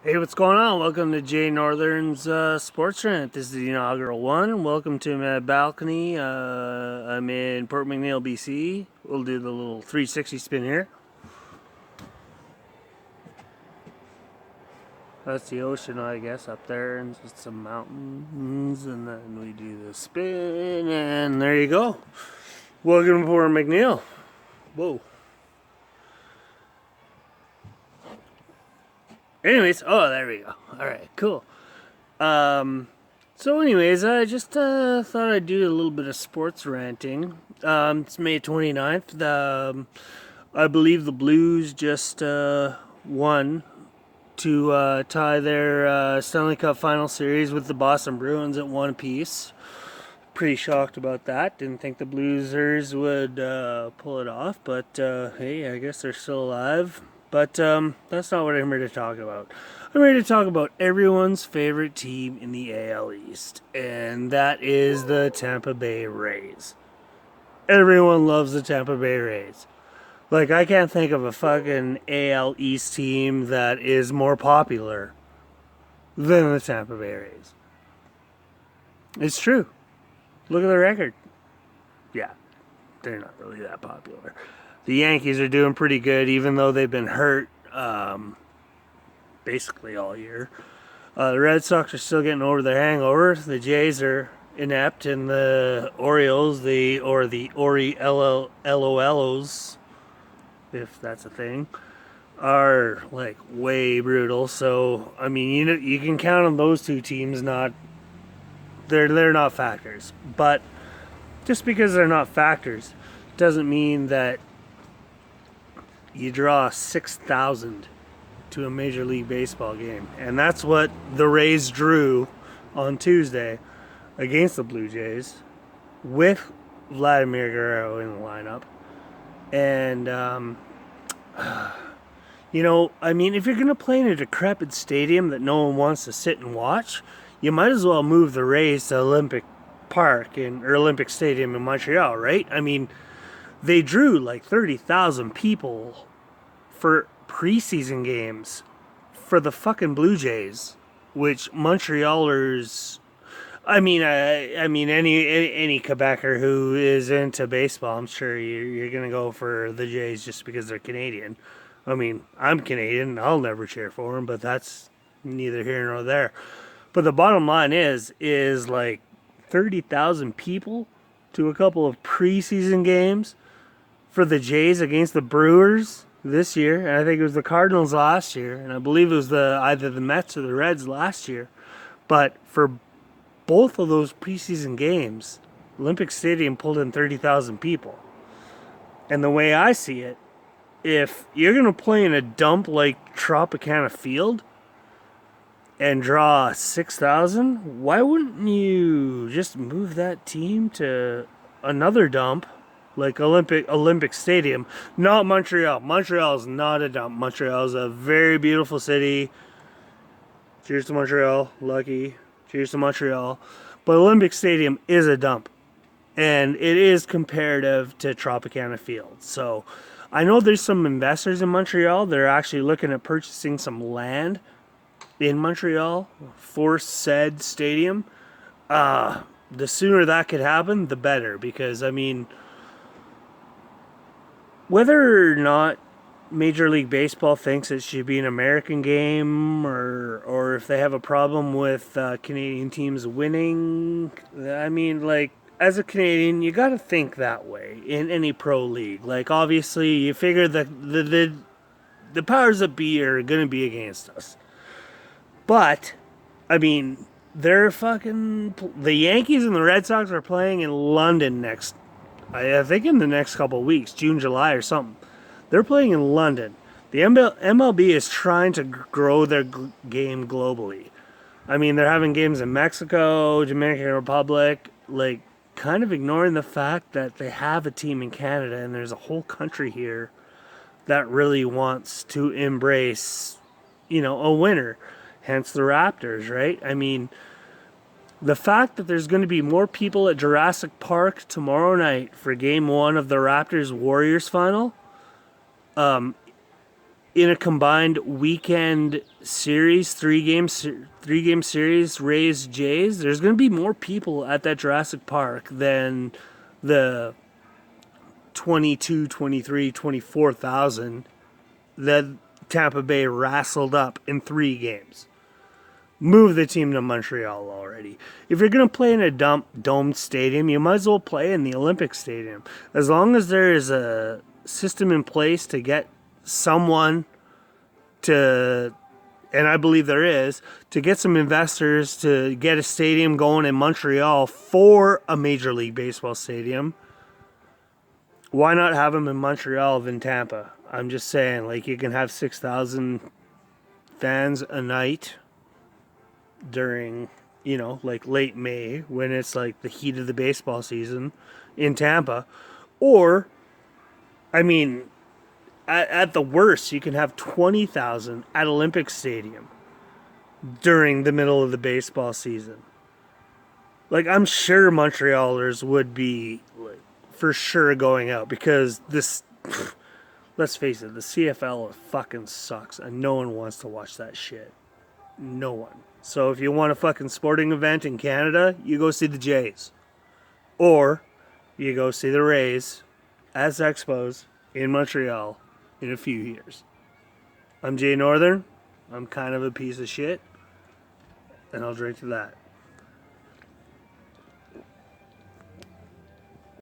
Hey, what's going on? Welcome to Jay Northern's Sports Rant. This is the inaugural one. Welcome to my balcony. I'm in Port McNeill, BC. We'll do the little 360 spin here. That's the ocean, I guess, up there, and just some mountains, and then we do the spin, and there you go. Welcome to Port McNeill. Whoa. Anyways, oh, there we go. All right, cool. So anyways, I just thought I'd do a little bit of sports ranting. It's May 29th. I believe the Blues just won to tie their Stanley Cup final series with the Boston Bruins at one apiece. Pretty shocked about that. Didn't think the Bluesers would pull it off, but hey, I guess they're still alive. But that's not what I'm here to talk about. I'm ready to talk about everyone's favorite team in the AL East, and that is the Tampa Bay Rays. Everyone loves the Tampa Bay Rays. Like, I can't think of a fucking AL East team that is more popular than the Tampa Bay Rays. It's true. Look at the record. Yeah, they're not really that popular. The Yankees are doing pretty good, even though they've been hurt basically all year. The Red Sox are still getting over their hangover. The Jays are inept, and the Orioles, the Ori LOLs, if that's a thing, are like way brutal. So I mean, you can count on those two teams. They're not factors, but just because they're not factors doesn't mean that you draw 6,000 to a Major League Baseball game. And that's what the Rays drew on Tuesday against the Blue Jays with Vladimir Guerrero in the lineup. And, I mean, if you're going to play in a decrepit stadium that no one wants to sit and watch, you might as well move the Rays to Olympic Park or Olympic Stadium in Montreal, right? I mean, they drew like 30,000 people for preseason games for the fucking Blue Jays, which Montrealers. I mean, any Quebecer who is into baseball, I'm sure you're gonna go for the Jays just because they're Canadian. I mean, I'm Canadian. I'll never cheer for them, but that's neither here nor there. But the bottom line is like 30,000 people to a couple of preseason games for the Jays against the Brewers this year, and I think it was the Cardinals last year, and I believe it was either the Mets or the Reds last year. But for both of those preseason games, Olympic Stadium pulled in 30,000 people. And the way I see it, if you're going to play in a dump like Tropicana Field and draw 6,000, why wouldn't you just move that team to another dump like Olympic Stadium, not Montreal. Montreal is not a dump. Montreal is a very beautiful city. Cheers to Montreal, lucky. Cheers to Montreal. But Olympic Stadium is a dump, and it is comparative to Tropicana Field. So I know there's some investors in Montreal. They're actually looking at purchasing some land in Montreal for said stadium. The sooner that could happen, the better, because I mean, whether or not Major League Baseball thinks it should be an American game, or if they have a problem with Canadian teams winning, I mean, like, as a Canadian, you got to think that way in any pro league. Like, obviously, you figure that the powers that be are going to be against us. But, I mean, the Yankees and the Red Sox are playing in London next, I think in the next couple of weeks, June, July, or something. They're playing in London. The MLB is trying to grow their game globally. I mean, they're having games in Mexico, Dominican Republic, like, kind of ignoring the fact that they have a team in Canada and there's a whole country here that really wants to embrace, a winner. Hence the Raptors, right? I mean, the fact that there's going to be more people at Jurassic Park tomorrow night for game one of the Raptors Warriors final in a combined weekend series, three game series, Rays Jays, there's going to be more people at that Jurassic Park than the 22, 23, 24,000 that Tampa Bay wrestled up in 3 games. Move the team to Montreal already. If you're going to play in a domed stadium, you might as well play in the Olympic Stadium. As long as there is a system in place to get someone to, and I believe there is, to get some investors to get a stadium going in Montreal for a Major League Baseball stadium, why not have them in Montreal than Tampa? I'm just saying, like, you can have 6,000 fans a night during, like late May when it's like the heat of the baseball season in Tampa. Or, I mean, at the worst, you can have 20,000 at Olympic Stadium during the middle of the baseball season. Like, I'm sure Montrealers would be, like, for sure going out because this, let's face it, the CFL fucking sucks and no one wants to watch that shit. No one. So if you want a fucking sporting event in Canada, you go see the Jays. Or you go see the Rays as Expos in Montreal in a few years. I'm Jay Northern. I'm kind of a piece of shit. And I'll drink to that.